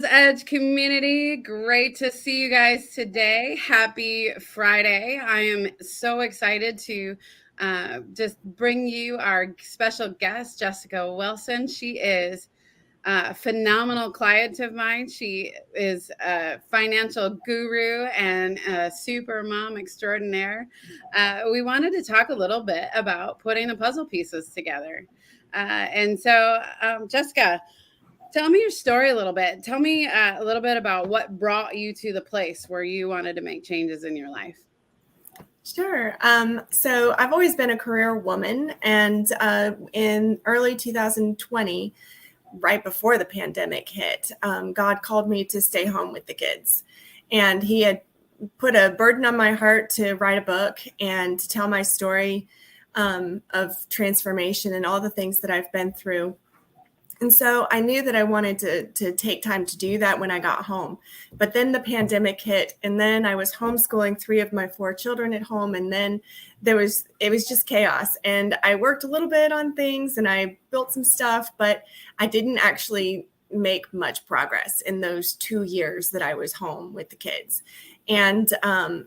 Edge community, great to see you guys today. Happy Friday. I am so excited to just bring you our special guest, Jessica Wilson. She is a phenomenal client of mine. She is a financial guru and a super mom extraordinaire. We wanted to talk a little bit about putting the puzzle pieces together. Jessica, tell me your story a little bit. Tell me a little bit about what brought you to the place where you wanted to make changes in your life. Sure. So I've always been a career woman, and in early 2020, right before the pandemic hit, God called me to stay home with the kids. And He had put a burden on my heart to write a book and to tell my story of transformation and all the things that I've been through. And so I knew that I wanted to take time to do that when I got home. But then the pandemic hit, and then I was homeschooling 3 of my 4 children at home. And then it was just chaos. And I worked a little bit on things and I built some stuff, but I didn't actually make much progress in those 2 years that I was home with the kids. And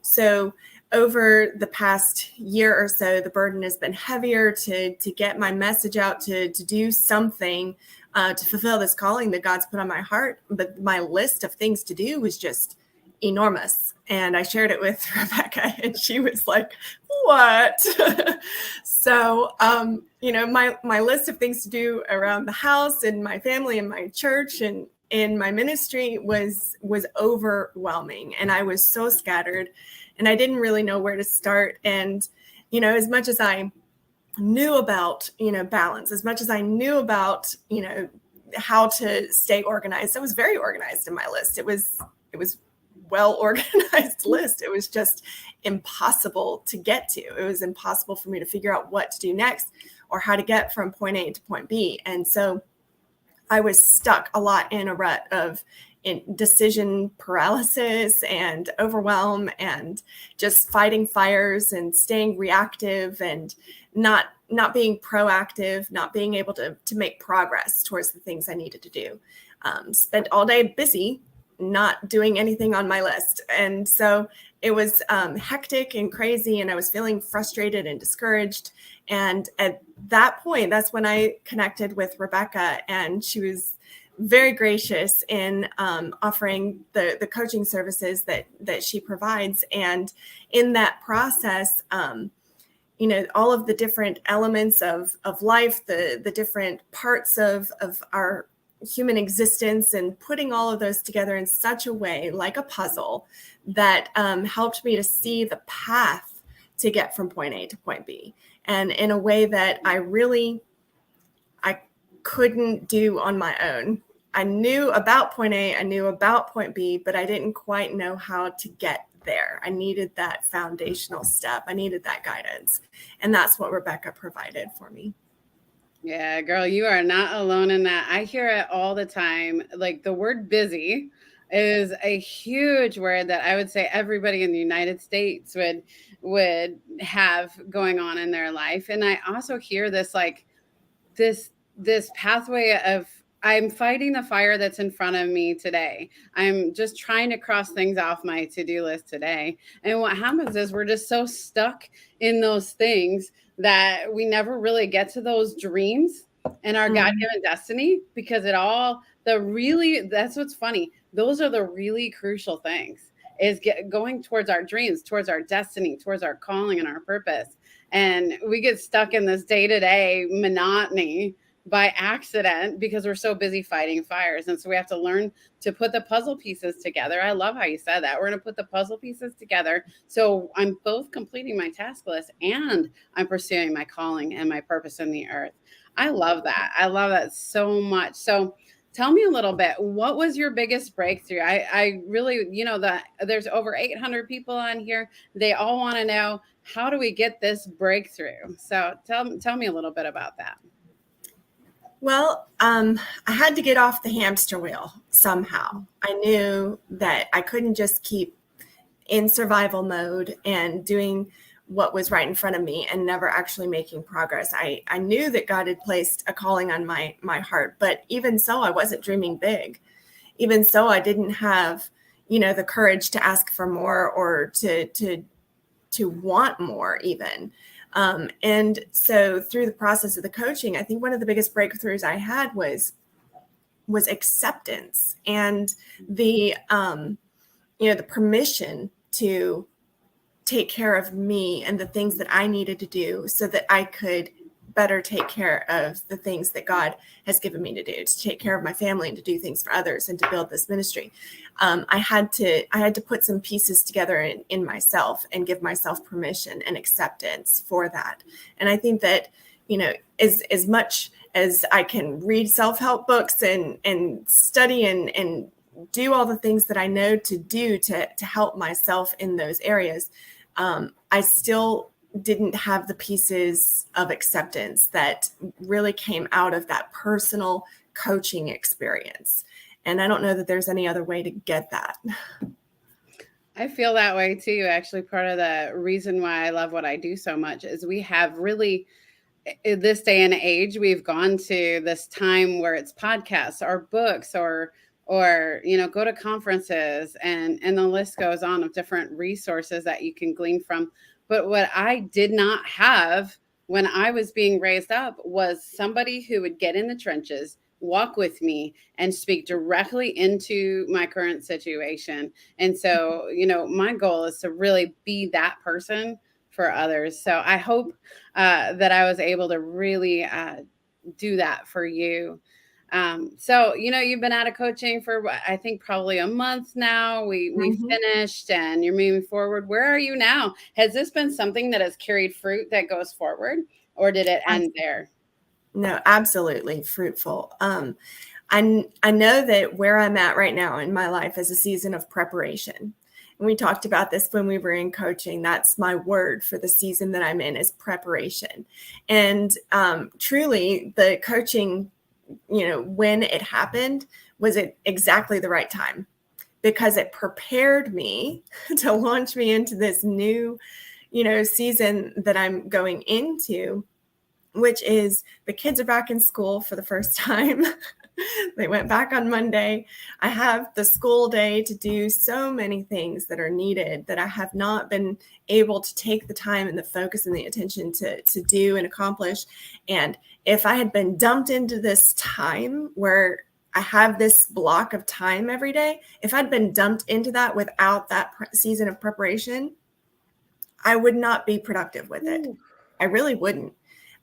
so over the past year or so, the burden has been heavier to get my message out, to do something to fulfill this calling that God's put on my heart. But my list of things to do was just enormous. And I shared it with Rebecca, and she was like, what? So, my list of things to do around the house and my family and my church and in my ministry was overwhelming. And I was so scattered, and I didn't really know where to start. And, as much as I knew about, balance, as much as I knew about, how to stay organized, I was very organized in my list. It was well organized list. It was just impossible to get to. It was impossible for me to figure out what to do next or how to get from point A to point B. And so I was stuck a lot in a rut of decision paralysis and overwhelm and just fighting fires and staying reactive and not being proactive, not being able to make progress towards the things I needed to do. Spent all day busy, not doing anything on my list. And so it was hectic and crazy, and I was feeling frustrated and discouraged. And at that point, that's when I connected with Rebecca, and she was very gracious in offering the coaching services that she provides. And in that process, all of the different elements of life, the different parts of our human existence, and putting all of those together in such a way, like a puzzle, that helped me to see the path to get from point A to point B, and in a way that I couldn't do on my own. I knew about point A, I knew about point B, but I didn't quite know how to get there. I needed that foundational step. I needed that guidance. And that's what Rebecca provided for me. Yeah, girl, you are not alone in that. I hear it all the time. Like, the word busy is a huge word that I would say everybody in the United States would have going on in their life. And I also hear this, like, this pathway of, I'm fighting the fire that's in front of me today. I'm just trying to cross things off my to-do list today. And what happens is we're just so stuck in those things that we never really get to those dreams and our God-given destiny, because that's what's funny. Those are the really crucial things, is going towards our dreams, towards our destiny, towards our calling and our purpose. And we get stuck in this day-to-day monotony by accident because we're so busy fighting fires. And so we have to learn to put the puzzle pieces together. I love how you said that. We're going to put the puzzle pieces together. So I'm both completing my task list and I'm pursuing my calling and my purpose in the earth. I love that. I love that so much. So tell me a little bit, what was your biggest breakthrough? I really, that there's over 800 people on here. They all want to know, how do we get this breakthrough? So tell me a little bit about that. Well, I had to get off the hamster wheel somehow. I knew that I couldn't just keep in survival mode and doing what was right in front of me and never actually making progress. I knew that God had placed a calling on my heart, but even so, I wasn't dreaming big. even so, I didn't have, the courage to ask for more or to want more even. And so through the process of the coaching, I think one of the biggest breakthroughs I had was acceptance and the the permission to take care of me and the things that I needed to do so that I could better take care of the things that God has given me to do, to take care of my family and to do things for others and to build this ministry. I had to put some pieces together in myself and give myself permission and acceptance for that. And I think that, as much as I can read self-help books and study and do all the things that I know to do to help myself in those areas, I still didn't have the pieces of acceptance that really came out of that personal coaching experience. And I don't know that there's any other way to get that. I feel that way too. Actually, part of the reason why I love what I do so much is we have really, in this day and age, we've gone to this time where it's podcasts or books or go to conferences and the list goes on of different resources that you can glean from. But what I did not have when I was being raised up was somebody who would get in the trenches, walk with me, and speak directly into my current situation. And so, my goal is to really be that person for others. So I hope that I was able to really do that for you. So, you've been out of coaching for, I think, probably a month now. We finished and you're moving forward. Where are you now? Has this been something that has carried fruit that goes forward, or did it end there? No, absolutely fruitful. I know that where I'm at right now in my life is a season of preparation. And we talked about this when we were in coaching. That's my word for the season that I'm in, is preparation. And truly, the coaching, when it happened, was at exactly the right time, because it prepared me to launch me into this new, season that I'm going into, which is the kids are back in school for the first time. They went back on Monday. I have the school day to do so many things that are needed that I have not been able to take the time and the focus and the attention to do and accomplish. And if I had been dumped into this time where I have this block of time every day, if I'd been dumped into that without that season of preparation, I would not be productive with it. I really wouldn't.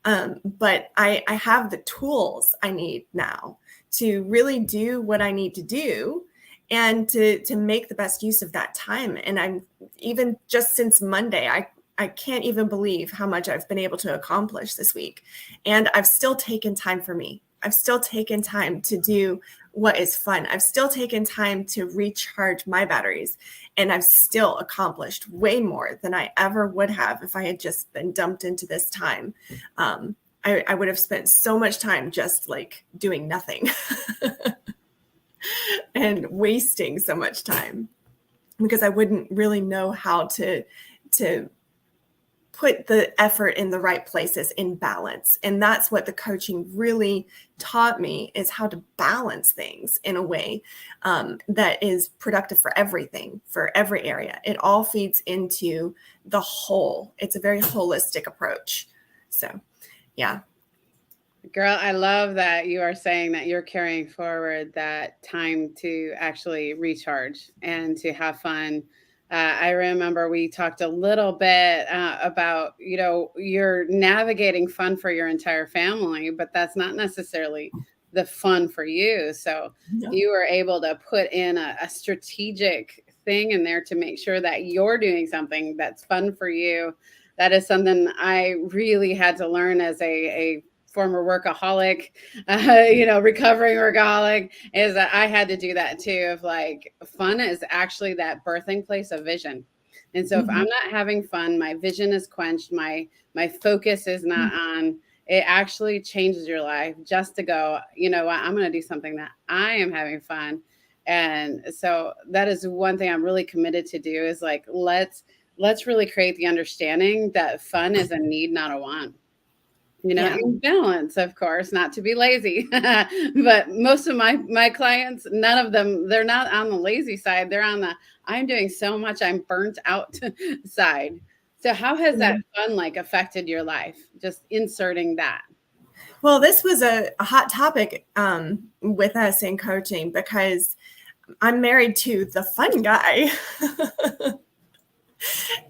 But I have the tools I need now to really do what I need to do and to make the best use of that time. And I'm even just since Monday, I can't even believe how much I've been able to accomplish this week. And I've still taken time for me. I've still taken time to do what is fun. I've still taken time to recharge my batteries, and I've still accomplished way more than I ever would have if I had just been dumped into this time. I would have spent so much time just like doing nothing and wasting so much time, because I wouldn't really know how to put the effort in the right places in balance. And that's what the coaching really taught me, is how to balance things in a way that is productive for everything, for every area. It all feeds into the whole. It's a very holistic approach. So, yeah. Girl, I love that you are saying that you're carrying forward that time to actually recharge and to have fun. I remember we talked a little bit about, you're navigating fun for your entire family, but that's not necessarily the fun for you. So you were able to put in a strategic thing in there to make sure that you're doing something that's fun for you. That is something I really had to learn as a former workaholic, recovering workaholic, is that I had to do that too. Of like, fun is actually that birthing place of vision. And so if I'm not having fun, my vision is quenched, my focus is not on, it actually changes your life just to go, you know what, I'm going to do something that I am having fun. And so that is one thing I'm really committed to do, is like, let's really create the understanding that fun is a need, not a want. Yeah. in balance, of course, not to be lazy. But most of my clients, none of them, they're not on the lazy side. They're on the I'm doing so much, I'm burnt out side. So how has that fun like affected your life? Just inserting that. Well, this was a hot topic with us in coaching because I'm married to the fun guy.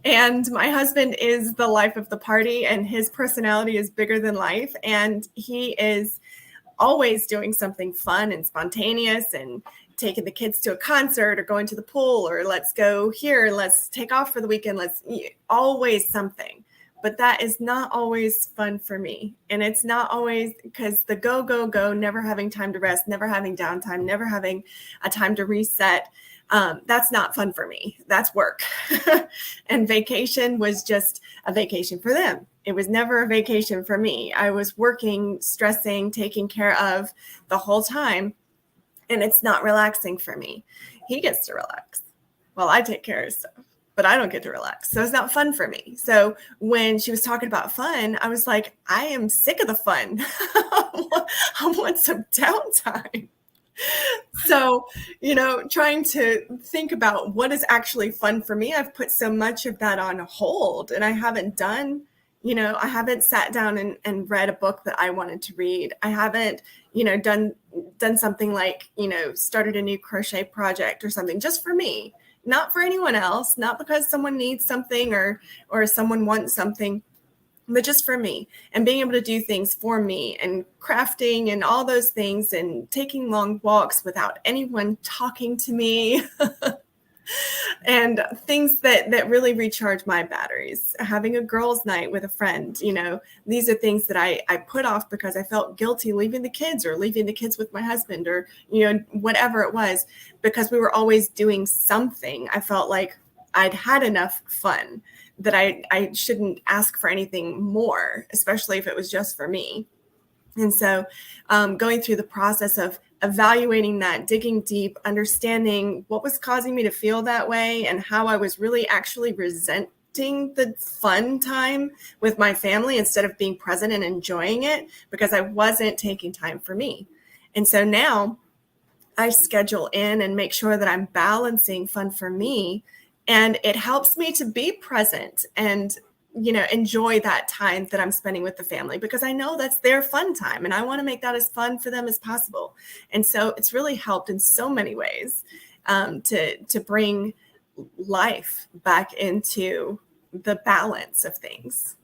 And my husband is the life of the party, and his personality is bigger than life. And he is always doing something fun and spontaneous and taking the kids to a concert or going to the pool or let's go here, let's take off for the weekend. Let's always something. But that is not always fun for me. And it's not always because the go, go, go, never having time to rest, never having downtime, never having a time to reset. That's not fun for me. That's work. And vacation was just a vacation for them. It was never a vacation for me. I was working, stressing, taking care of the whole time. And it's not relaxing for me. He gets to relax while I take care of stuff, but I don't get to relax. So it's not fun for me. So when she was talking about fun, I was like, I am sick of the fun. I want some downtime. So, trying to think about what is actually fun for me, I've put so much of that on hold, and I haven't done, I haven't sat down and read a book that I wanted to read. I haven't, done something like, started a new crochet project or something just for me, not for anyone else, not because someone needs something or someone wants something, but just for me, and being able to do things for me and crafting and all those things and taking long walks without anyone talking to me and things that really recharge my batteries. Having a girls' night with a friend, these are things that I put off because I felt guilty leaving the kids or leaving the kids with my husband or, whatever it was, because we were always doing something. I felt like I'd had enough fun that I shouldn't ask for anything more, especially if it was just for me. And so going through the process of evaluating that, digging deep, understanding what was causing me to feel that way and how I was really actually resenting the fun time with my family instead of being present and enjoying it because I wasn't taking time for me. And so now I schedule in and make sure that I'm balancing fun for me. And it helps me to be present and, enjoy that time that I'm spending with the family because I know that's their fun time and I want to make that as fun for them as possible. And so it's really helped in so many ways to bring life back into the balance of things.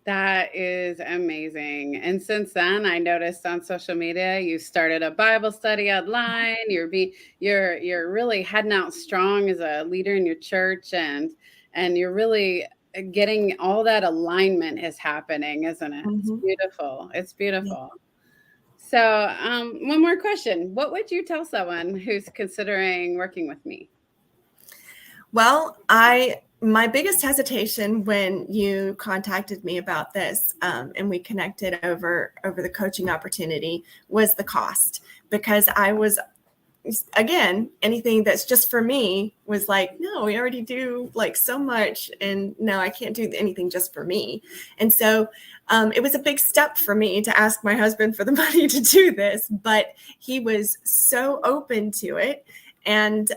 That is amazing. And since then, I noticed on social media you started a Bible study online. You're really heading out strong as a leader in your church, and you're really getting all that alignment is happening, isn't it? It's Mm-hmm. beautiful. It's Yeah. beautiful. So, one more question. What would you tell someone who's considering working with me? Well, my biggest hesitation when you contacted me about this and we connected over the coaching opportunity was the cost, because I was, again, anything that's just for me was like, no, we already do like so much, and no, I can't do anything just for me. And so it was a big step for me to ask my husband for the money to do this, but he was so open to it. And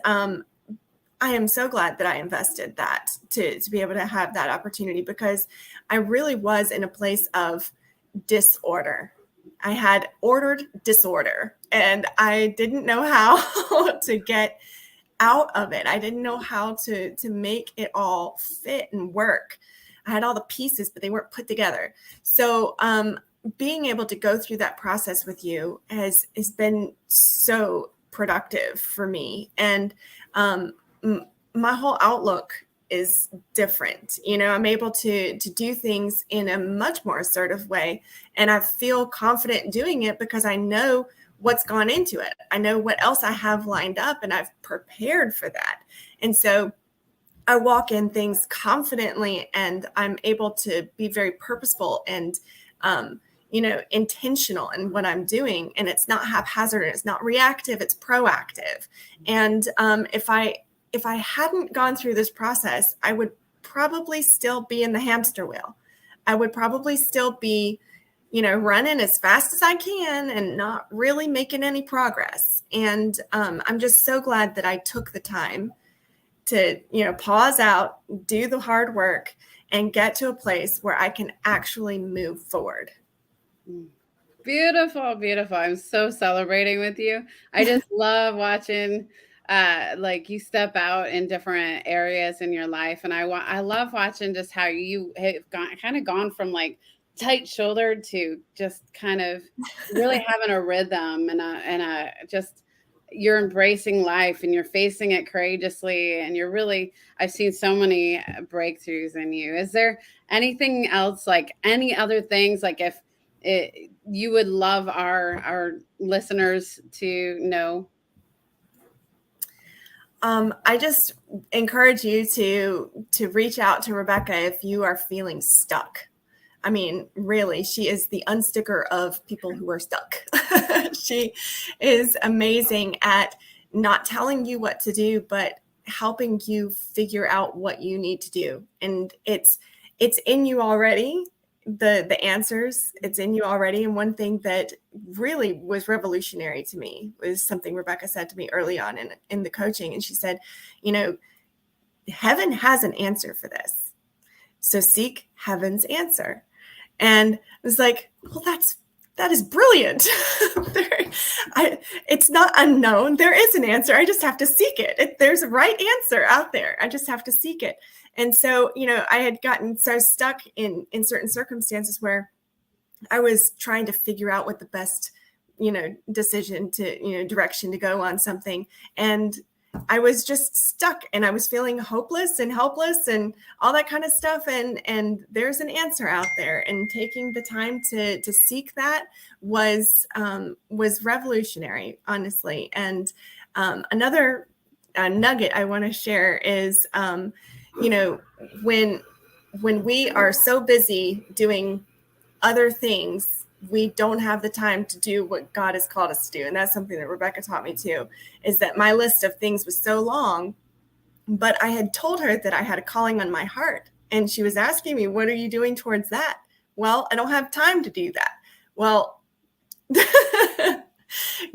I am so glad that I invested that to be able to have that opportunity, because I really was in a place of disorder. I had ordered disorder and I didn't know how to get out of it. I didn't know how to make it all fit and work. I had all the pieces, but they weren't put together. So being able to go through that process with you has been so productive for me. And my whole outlook is different. I'm able to do things in a much more assertive way. And I feel confident doing it because I know what's gone into it. I know what else I have lined up and I've prepared for that. And so I walk in things confidently and I'm able to be very purposeful and, intentional in what I'm doing. And it's not haphazard and it's not reactive, it's proactive. And if I hadn't gone through this process, I would probably still be in the hamster wheel. I would probably still be, running as fast as I can and not really making any progress. And I'm just so glad that I took the time to, pause out, do the hard work, and get to a place where I can actually move forward. Beautiful, beautiful. I'm so celebrating with you. I just love watching like you step out in different areas in your life, and I love watching just how you have gone from like tight shouldered to just kind of really having a rhythm and a just you're embracing life and you're facing it courageously and you're really I've seen so many breakthroughs in you. Is there anything else, like any other things, like if you would love our listeners to know? I just encourage you to reach out to Rebecca if you are feeling stuck. I mean, really, she is the unsticker of people who are stuck. She is amazing at not telling you what to do, but helping you figure out what you need to do. And it's in you already. The answers, it's in you already. And one thing that really was revolutionary to me was something Rebecca said to me early on in the coaching. And she said, heaven has an answer for this. So seek heaven's answer. And I was like, well, that is brilliant. It's not unknown. There is an answer. I just have to seek it. There's a right answer out there. I just have to seek it. And so, I had gotten so stuck in certain circumstances where I was trying to figure out what the best, decision to, direction to go on something. And I was just stuck and I was feeling hopeless and helpless and all that kind of stuff. And there's an answer out there, and taking the time to seek that was revolutionary, honestly. And another nugget I want to share is, when we are so busy doing other things, we don't have the time to do what God has called us to do. And that's something that Rebecca taught me too, is that my list of things was so long, but I had told her that I had a calling on my heart. And she was asking me, what are you doing towards that? Well, I don't have time to do that. Well,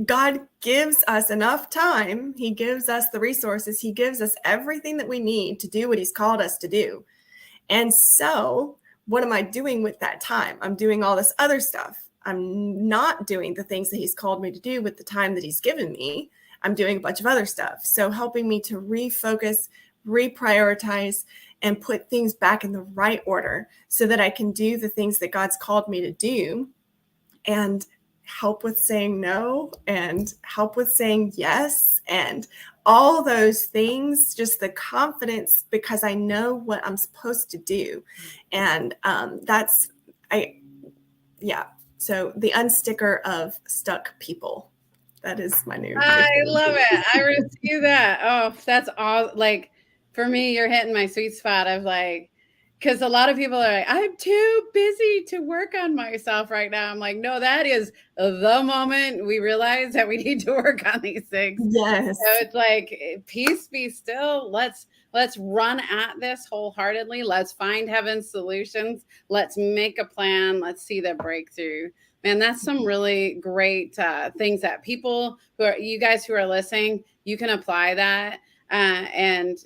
God gives us enough time. He gives us the resources. He gives us everything that we need to do what he's called us to do. And so what am I doing with that time? I'm doing all this other stuff. I'm not doing the things that he's called me to do with the time that he's given me. I'm doing a bunch of other stuff. So helping me to refocus, reprioritize, and put things back in the right order so that I can do the things that God's called me to do, and help with saying no and help with saying yes and all those things, just the confidence because I know what I'm supposed to do. And so the unsticker of stuck people. That is my new. I love it. I receive that. Oh, that's all. Like for me, you're hitting my sweet spot of like, because a lot of people are like, I'm too busy to work on myself right now. I'm like, no, that is the moment we realize that we need to work on these things. Yes. So it's like, peace be still. Let's run at this wholeheartedly. Let's find heaven's solutions. Let's make a plan. Let's see the breakthrough. Man, that's some really great things that people you guys who are listening, you can apply that and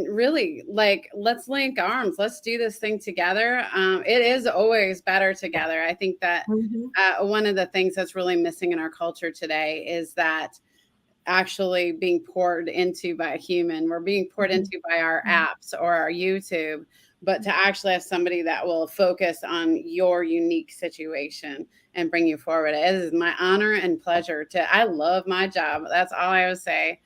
really, like, let's link arms. Let's do this thing together. It is always better together. I think that one of the things that's really missing in our culture today is that actually being poured into by a human. We're being poured into by our apps or our YouTube, but to actually have somebody that will focus on your unique situation and bring you forward. It is my honor and pleasure I love my job. That's all I would say.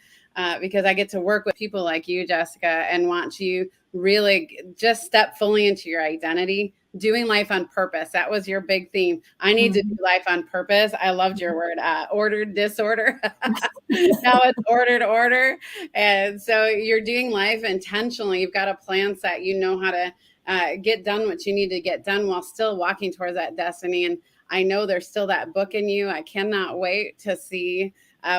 Because I get to work with people like you, Jessica, and want you really just step fully into your identity, doing life on purpose. That was your big theme. I need to do life on purpose. I loved your word, ordered disorder. Now it's ordered order. And so you're doing life intentionally. You've got a plan set. You know how to get done what you need to get done while still walking towards that destiny. And I know there's still that book in you. I cannot wait to see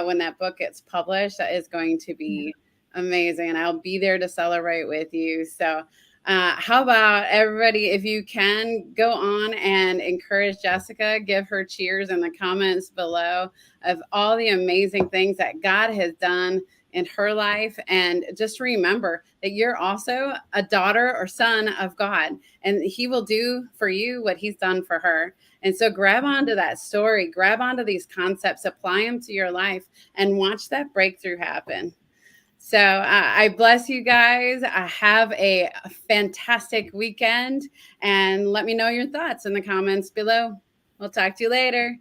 when that book gets published. That is going to be amazing. And I'll be there to celebrate with you. So How about everybody, if you can, go on and encourage Jessica, give her cheers in the comments below of all the amazing things that God has done in her life. And just remember that you're also a daughter or son of God, and He will do for you what He's done for her. And so grab onto that story, grab onto these concepts, apply them to your life, and watch that breakthrough happen. So I bless you guys. I have a fantastic weekend, and let me know your thoughts in the comments below. We'll talk to you later.